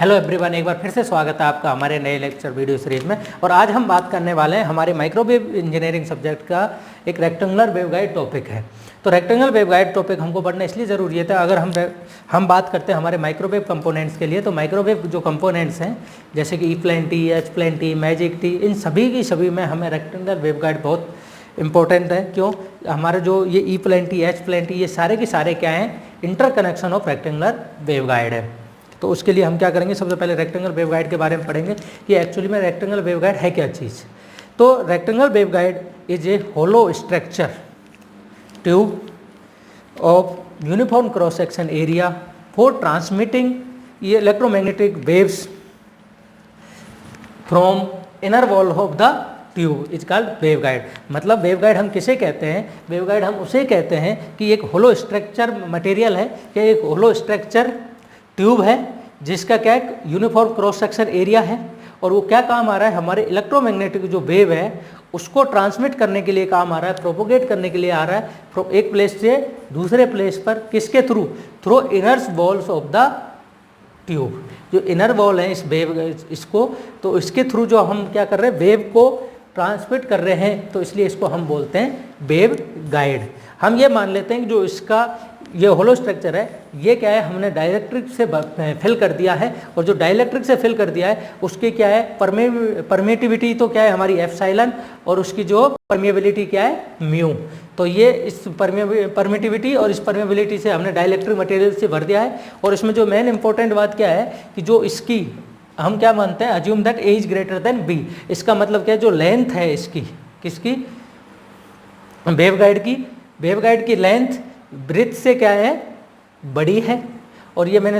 Hello everyone, एक बार फिर से स्वागत है आपका हमारे नए लेक्चर वीडियो सीरीज में। और आज हम बात करने वाले हैं हमारे माइक्रोवेव इंजीनियरिंग सब्जेक्ट का एक रेक्टेंगुलर वेवगाइड टॉपिक है। तो रेक्टेंगुलर वेवगाइड टॉपिक हमको पढ़ना इसलिए ज़रूरी है, अगर हम बात करते हैं हमारे माइक्रोवेव कंपोनेंट्स के लिए, तो माइक्रोवेव जो कंपोनेंट्स हैं जैसे कि E plane T, H plane tee, magic tee, इन सभी की सभी में हमें रेक्टेंगुलर वेवगाइड बहुत इंपॉर्टेंट है। क्यों? हमारे जो ये E plane T, H plane T, ये सारे के सारे क्या हैं? इंटरकनेक्शन ऑफ रेक्टेंगुलर वेवगाइड है। तो उसके लिए हम क्या करेंगे, सबसे पहले रेक्टेंगुलर वेवगाइड के बारे में पढ़ेंगे कि एक्चुअली में रेक्टेंगुलर वेवगाइड है क्या चीज़। तो rectangular waveguide is a hollow structure tube of uniform cross section area for transmitting ये electromagnetic waves from inner wall of the tube is called waveguide. मतलब वेवगाइड हम किसे कहते हैं? वेवगाइड हम उसे कहते हैं कि एक होलो स्ट्रक्चर मटेरियल है, कि एक होलो स्ट्रक्चर ट्यूब है जिसका क्या है? यूनिफॉर्म क्रॉस सेक्शन एरिया है। और वो क्या काम आ रहा है? हमारे इलेक्ट्रोमैग्नेटिक जो वेव है उसको ट्रांसमिट करने के लिए काम आ रहा है, प्रोपोगेट करने के लिए आ रहा है एक प्लेस से दूसरे प्लेस पर। किसके through? Through inner walls of the tube. जो इनर वॉल है इस वेव इसको, तो इसके थ्रू जो हम क्या कर रहे हैं, वेव को ट्रांसमिट कर रहे हैं, तो इसलिए इसको हम बोलते हैं वेव गाइड। हम ये मान लेते हैं कि जो इसका ये होलो स्ट्रक्चर है, ये क्या है? हमने डाइलेक्ट्रिक से फिल कर दिया है, और जो डाइलेक्ट्रिक से फिल कर दिया है उसके क्या है? परमेटिविटी तो क्या है हमारी एप्सिलॉन, और उसकी जो परमेबिलिटी क्या है? म्यू। तो ये इस परमिटिविटी और इस परमेबिलिटी से हमने डाइलेक्ट्रिक मटेरियल से भर दिया है। और इसमें जो मेन इंपॉर्टेंट बात क्या है कि जो इसकी हम क्या मानते हैं, assume that A is greater than B. इसका मतलब क्या है? जो लेंथ है इसकी, किसकी? वेवगाइड की लेंथ ब्रेथ से क्या है? बड़ी है। और ये मैंने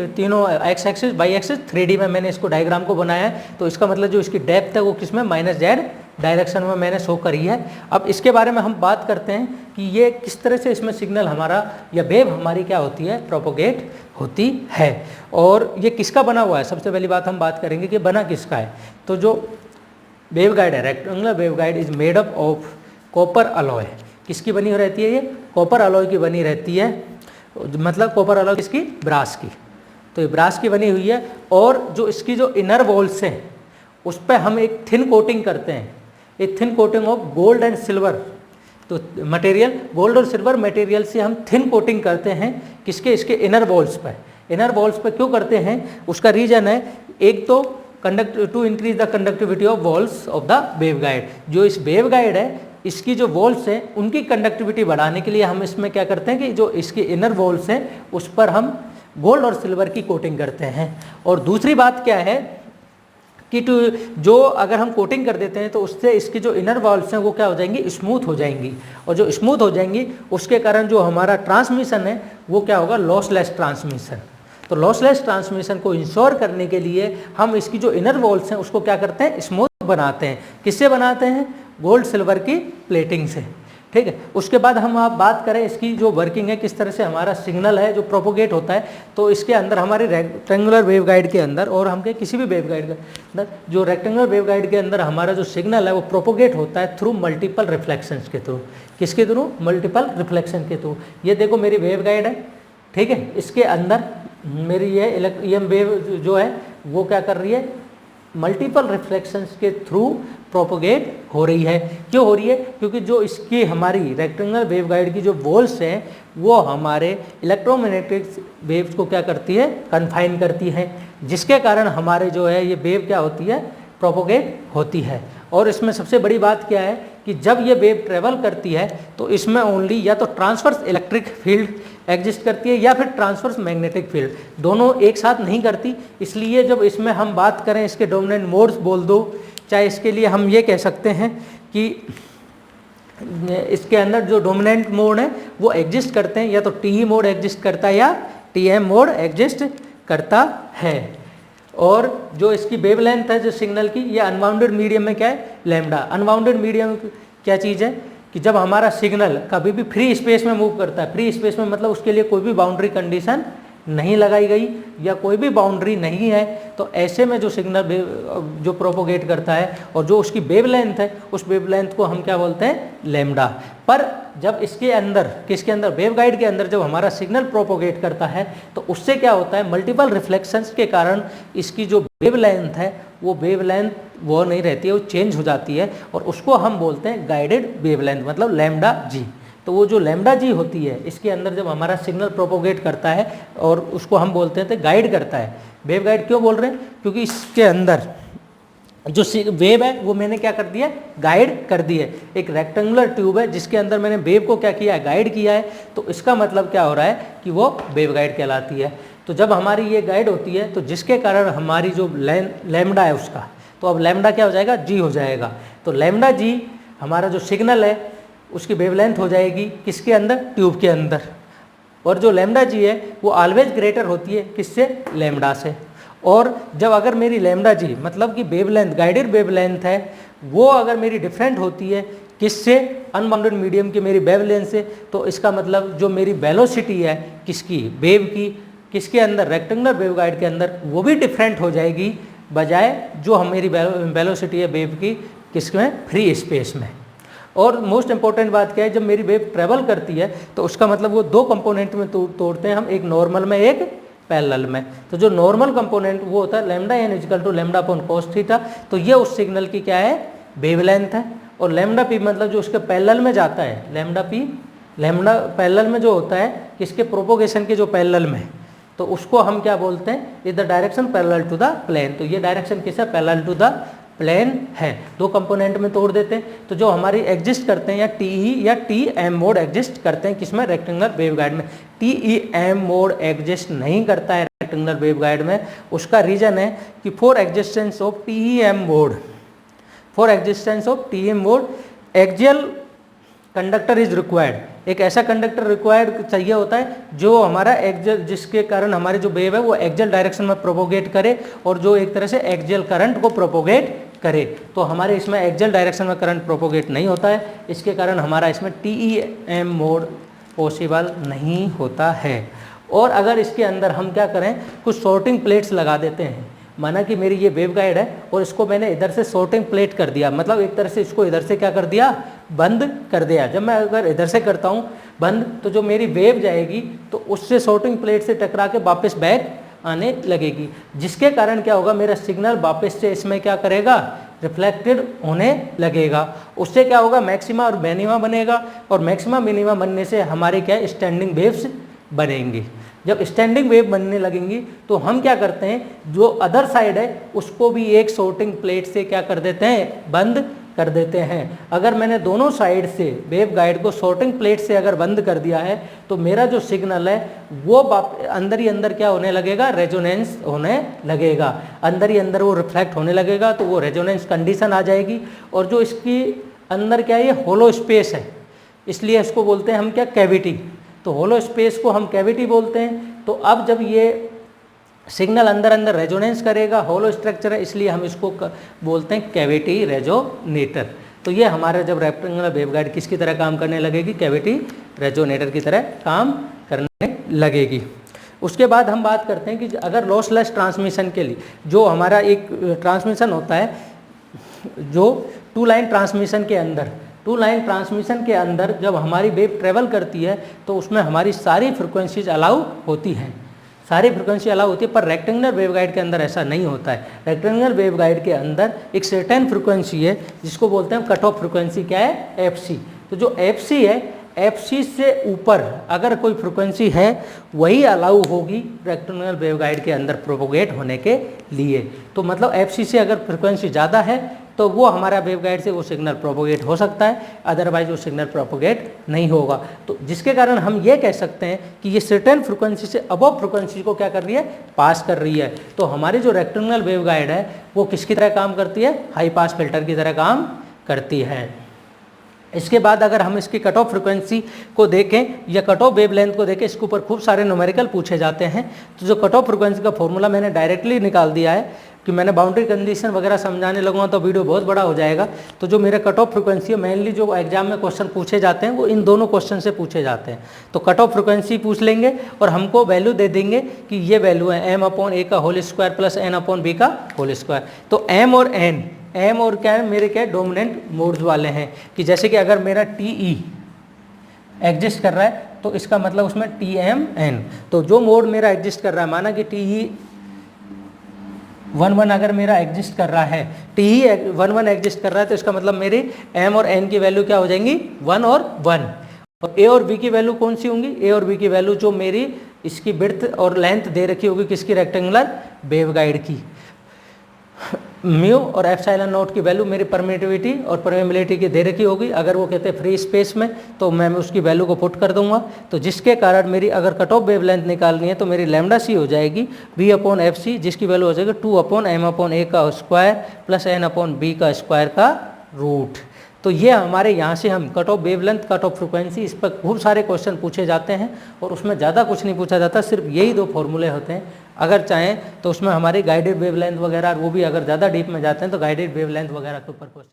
तीनों x axis Y axis 3D में मैंने इसको डायग्राम को बनाया है। तो इसका मतलब जो इसकी डेप्थ है वो किस में? -z डायरेक्शन में मैंने शो करी है। अब इसके बारे में हम बात करते हैं कि ये किस तरह से इसमें सिग्नल हमारा या वेव हमारी क्या होती है? प्रोपोगेट होती है। और ये किसका बना हुआ है? सबसे पहली बात हम बात करेंगे कि बना किसका है। तो जो वेवगाइड है, rectangular waveguide is made up of copper alloy. किसकी बनी रहती है? ये कॉपर अलॉय की बनी रहती है। मतलब कॉपर अलॉय किसकी? ब्रास की। तो ये ब्रास की बनी हुई है। और जो इसकी जो इनर वॉल्स हैं उस पर हम एक थिन कोटिंग करते हैं, एक thin coating of gold and silver. तो मटेरियल गोल्ड और सिल्वर मटेरियल से हम थिन कोटिंग करते हैं किसके? इसके इनर वॉल्स पर। इनर वॉल्स पर क्यों करते हैं? उसका रीजन है, एक तो to increase the conductivity of walls of the waveguide. जो इस वेवगाइड है इसकी जो वॉल्स हैं उनकी कंडक्टिविटी बढ़ाने के लिए हम इसमें क्या करते हैं कि जो इसकी इनर वॉल्स हैं उस पर हम गोल्ड और सिल्वर की कोटिंग करते हैं। और दूसरी बात क्या है कि जो अगर हम कोटिंग कर देते हैं तो उससे इसकी जो इनर वॉल्स हैं वो क्या हो जाएंगी? स्मूथ हो जाएंगी। और जो स्मूथ हो जाएंगी उसके कारण जो हमारा ट्रांसमिशन है वो क्या होगा? Lossless transmission. तो लॉसलेस ट्रांसमिशन को इंश्योर करने के लिए हम इसकी जो इनर वॉल्स हैं उसको क्या करते हैं? स्मूथ बनाते हैं। किससे बनाते हैं? गोल्ड सिल्वर की प्लेटिंग से। ठीक है। उसके बाद हम आप बात करें इसकी जो वर्किंग है, किस तरह से हमारा सिग्नल है जो प्रोपोगेट होता है। तो इसके अंदर हमारे रेक्टेंगुलर वेवगाइड के अंदर, और हम के किसी भी वेवगाइड के अंदर, जो रेक्टेंगुलर वेवगाइड के अंदर हमारा जो सिग्नल है वो प्रोपोगेट होता है थ्रू मल्टीपल रिफ्लेक्शंस के थ्रू। किसके थ्रू? मल्टीपल रिफ्लेक्शन के थ्रू। ये देखो मेरी वेवगाइड है, ठीक है। इसके अंदर मेरी ये EM वेव जो है वो क्या कर रही है? मल्टीपल रिफ्लेक्शंस के थ्रू प्रोपोगेट हो रही है। क्यों हो रही है? क्योंकि जो इसकी हमारी रेक्टेंगुलर वेवगाइड की जो वॉल्स हैं वो हमारे इलेक्ट्रोमैग्नेटिक वेव्स को क्या करती है? कन्फाइन करती है, जिसके कारण हमारे जो है ये वेव क्या होती है? प्रोपोगेट होती है। और इसमें सबसे बड़ी बात क्या है कि जब ये वेव ट्रेवल करती है तो इसमें ओनली या तो ट्रांसवर्स इलेक्ट्रिक फील्ड एग्जिस्ट करती है या फिर ट्रांसवर्स मैग्नेटिक फील्ड, दोनों एक साथ नहीं करती। इसलिए जब इसमें हम बात करें इसके डोमिनेंट मोड्स बोल दो, चाहे इसके लिए हम ये कह सकते हैं कि इसके अंदर जो डोमिनेंट मोड है वो एग्जिस्ट करते हैं, या तो TE मोड एग्जिस्ट करता है या TM मोड एग्जिस्ट करता है। और जो इसकी वेवलेंथ है जो सिग्नल की, ये अनबाउंडेड मीडियम में क्या है? लैम्डा। अनबाउंडेड मीडियम क्या चीज़ है कि जब हमारा सिग्नल कभी भी फ्री स्पेस में मूव करता है, फ्री स्पेस में मतलब उसके लिए कोई भी बाउंड्री कंडीशन नहीं लगाई गई या कोई भी बाउंड्री नहीं है, तो ऐसे में जो सिग्नल जो प्रोपोगेट करता है और जो उसकी वेवलेंथ है उस वेवलेंथ को हम क्या बोलते हैं? लैम्डा। पर जब इसके अंदर, किसके अंदर, वेवगाइड के अंदर जब हमारा सिग्नल प्रोपोगेट करता है तो उससे क्या होता है, मल्टीपल रिफ्लेक्शंस के कारण इसकी जो वेवलेंथ है वो वेवलेंथ वो नहीं रहती है, वो चेंज हो जाती है और उसको हम बोलते हैं गाइडेड वेवलेंथ, मतलब लैम्डा जी। तो वो जो लैम्डा जी होती है इसके अंदर जब हमारा सिग्नल प्रोपोगेट करता है और उसको हम बोलते हैं तो गाइड करता है। वेव गाइड क्यों बोल रहे हैं, क्योंकि इसके अंदर जो वेव है वो मैंने क्या कर दिया, गाइड कर दी है। एक रेक्टेंगुलर ट्यूब है जिसके अंदर मैंने वेव को क्या किया है, गाइड किया है, तो इसका मतलब क्या हो रहा है कि वो वेव गाइड कहलाती है। तो जब हमारी ये गाइड होती है तो जिसके कारण हमारी जो लैम्डा है उसका, तो अब लैम्डा क्या हो जाएगा, जी हो जाएगा। तो लैम्डा जी हमारा जो सिग्नल है उसकी वेवलेंथ हो जाएगी किसके अंदर, ट्यूब के अंदर। और जो लैम्डा जी है वो ऑलवेज ग्रेटर होती है किससे, लैम्डा से। और जब अगर मेरी लैम्डा जी मतलब कि वेवलेंथ, गाइडेड वेवलेंथ है, वो अगर मेरी डिफरेंट होती है किससे, अनबाउंडेड मीडियम की मेरी वेवलेंथ से, तो इसका मतलब जो मेरी वेलोसिटी है किसकी, वेव की, किसके अंदर, रेक्टेंगुलर वेवगाइड के अंदर, वो भी डिफरेंट हो जाएगी बजाय जो हम मेरी वेलोसिटी है वेव की किसमें, फ्री स्पेस में। और मोस्ट इंपॉर्टेंट बात क्या है, जब मेरी वेव ट्रेवल करती है तो उसका मतलब वो दो कंपोनेंट में तोड़ते हैं हम, एक नॉर्मल में एक पैरेलल में। तो जो नॉर्मल कंपोनेंट वो होता है lambda n equal to lambda upon cos theta, तो ये उस सिग्नल की क्या है, वेवलेंथ है। और लैम्डा पी मतलब जो उसके पैरेलल में जाता है, लैम्डा पी, लैम्डा पैरेलल में जो होता है किसके, प्रोपोगेशन के जो पैरेलल में, तो उसको हम क्या बोलते हैं, is the direction parallel to the plane. तो ये डायरेक्शन किस है, पैरेलल टू द प्लेन है। दो कंपोनेंट में तोड़ देते हैं। तो जो हमारी एग्जिस्ट करते हैं या टीई या टीएम मोड एग्जिस्ट करते हैं किसमें, रेक्टेंगुलर वेवगाइड में। टीईएम मोड एग्जिस्ट नहीं करता है रेक्टेंगुलर वेवगाइड में। उसका रीजन है कि for existence of TEM mode, for existence of TEM mode axial conductor is required. एक ऐसा कंडक्टर रिक्वायर्ड चाहिए होता है जो हमारा एक्सियल, जिसके कारण हमारी जो वेव है वो एक्सियल डायरेक्शन में प्रोपोगेट करे और जो एक तरह से एक्सियल करंट को प्रोपोगेट करे। तो हमारे इसमें एक्सियल डायरेक्शन में करंट प्रोपोगेट नहीं होता है, इसके कारण हमारा इसमें टीईएम मोड पॉसिबल नहीं होता है। और अगर इसके अंदर हम क्या करें, कुछ सॉर्टिंग प्लेट्स लगा देते हैं, माना कि मेरी ये वेवगाइड है और इसको मैंने इधर से सॉर्टिंग प्लेट कर दिया, मतलब एक तरह से इसको इधर से क्या कर दिया, बंद कर दिया। जब मैं अगर इधर से करता हूँ बंद, तो जो मेरी वेव जाएगी तो उससे सॉर्टिंग प्लेट से टकरा के वापस बैक आने लगेगी, जिसके कारण क्या होगा, मेरा सिग्नल वापस से इसमें क्या करेगा, रिफ्लेक्टेड होने लगेगा। उससे क्या होगा, मैक्सिमा और मिनिमा बनेगा और मैक्सिमा मिनिमा बनने से हमारे क्या, स्टैंडिंग वेव्स बनेंगी। जब स्टैंडिंग वेव बनने लगेंगी तो हम क्या करते हैं, जो अदर साइड है उसको भी एक सॉर्टिंग प्लेट से क्या कर देते हैं, बंद कर देते हैं। अगर मैंने दोनों साइड से वेव गाइड को सॉर्टिंग प्लेट से अगर बंद कर दिया है तो मेरा जो सिग्नल है वो अंदर ही अंदर क्या होने लगेगा, रेजोनेंस होने लगेगा, अंदर ही अंदर वो रिफ्लेक्ट होने लगेगा, तो वो रेजोनेंस कंडीशन आ जाएगी। और जो इसकी अंदर क्या है, ये होलो स्पेस है, इसलिए इसको बोलते हैं हम क्या, कैविटी। तो होलो स्पेस को हम कैविटी बोलते हैं। तो अब जब ये सिग्नल अंदर अंदर रेजोनेंस करेगा, होलो स्ट्रक्चर है, इसलिए हम इसको बोलते हैं कैविटी रेजोनेटर। तो ये हमारा जब रेक्टेंगुलर वेवगाइड किसकी तरह काम करने लगेगी, कैविटी रेजोनेटर की तरह काम करने लगेगी। उसके बाद हम बात करते हैं कि अगर लॉसलेस ट्रांसमिशन के लिए जो हमारा एक ट्रांसमिशन होता है, जो टू लाइन ट्रांसमिशन के अंदर, टू लाइन ट्रांसमिशन के अंदर जब हमारी वेव ट्रेवल करती है तो उसमें हमारी सारी फ्रिक्वेंसीज अलाउ होती हैं, सारी फ्रिक्वेंसी अलाउ होती है। पर रेक्टेंगुलर वेवगाइड के अंदर ऐसा नहीं होता है। रेक्टेंगुलर वेवगाइड के अंदर एक सर्टेन फ्रिक्वेंसी है जिसको बोलते हैं कट ऑफ फ्रिक्वेंसी, क्या है, एफसी। तो जो एफसी है, एफसी से ऊपर अगर कोई फ्रिक्वेंसी है वही अलाउ होगी रेक्टेंगुलर वेवगाइड के अंदर प्रोपोगेट होने के लिए। तो मतलब एफसी से अगर फ्रिक्वेंसी ज़्यादा है तो वो हमारा वेवगाइड से वो सिग्नल प्रोपोगेट हो सकता है, अदरवाइज वो सिग्नल प्रोपोगेट नहीं होगा। तो जिसके कारण हम ये कह सकते हैं कि ये सर्टेन फ्रिक्वेंसी से अबव फ्रिक्वेंसी को क्या कर रही है, पास कर रही है। तो हमारी जो रेक्टेंगुलर वेवगाइड है वो किसकी तरह काम करती है, हाई पास फिल्टर की तरह काम करती है। इसके बाद अगर हम इसकी कट ऑफ फ्रिक्वेंसी को देखें या कट ऑफ वेवलेंथ को देखें, इसके ऊपर खूब सारे न्यूमेरिकल पूछे जाते हैं। तो जो कट ऑफ फ्रिक्वेंसी का फॉर्मूला मैंने डायरेक्टली निकाल दिया है कि मैंने बाउंड्री कंडीशन वगैरह समझाने लगूंगा तो वीडियो बहुत बड़ा हो जाएगा। तो जो मेरा कट ऑफ फ्रिक्वेंसी है, मेनली जो एग्जाम में क्वेश्चन पूछे जाते हैं वो इन दोनों क्वेश्चन से पूछे जाते हैं। तो कट ऑफ फ्रिक्वेंसी पूछ लेंगे और हमको वैल्यू दे देंगे कि ये वैल्यू है m/a का होल स्क्वायर प्लस n/b का होल स्क्वायर। तो m और n, m और क्या है, मेरे क्या डोमिनेंट मोड्स वाले हैं कि जैसे कि अगर मेरा TE एग्जिस्ट कर रहा है, तो इसका मतलब उसमें TMN, तो जो मोड मेरा एग्जिस्ट कर रहा है, माना कि TE11 अगर मेरा एग्जिस्ट कर रहा है, TE11 एग्जिस्ट कर रहा है, तो इसका मतलब मेरी M और N की वैल्यू क्या हो जाएंगी, 1 और 1। और A और B की वैल्यू कौन सी होंगी, A और B की वैल्यू जो मेरी इसकी विड्थ और लेंथ दे रखी होगी किसकी, रेक्टेंगुलर वेवगाइड की। म्यू और एप्सिलॉन नॉट की वैल्यू मेरी परमिटिविटी और परमेबिलिटी की दे रखी होगी। अगर वो कहते हैं फ्री स्पेस में, तो मैं उसकी वैल्यू को पुट कर दूंगा, तो जिसके कारण मेरी अगर कट ऑफ वेवलेंथ निकालनी है तो मेरी लैम्डा सी हो जाएगी V/FC, जिसकी वैल्यू हो जाएगी 2/m/a का स्क्वायर प्लस n/b का स्क्वायर का रूट। तो ये हमारे यहाँ से हम cut off wavelength, cut off frequency, इस पर खूब सारे क्वेश्चन पूछे जाते हैं और उसमें ज़्यादा कुछ नहीं पूछा जाता, सिर्फ यही 2 फॉर्मूले होते हैं। अगर चाहें तो उसमें हमारी गाइडेड वेवलेंथ वगैरह, वो भी अगर ज़्यादा डीप में जाते हैं तो गाइडेड वेवलेंथ वगैरह के ऊपर क्वेश्चन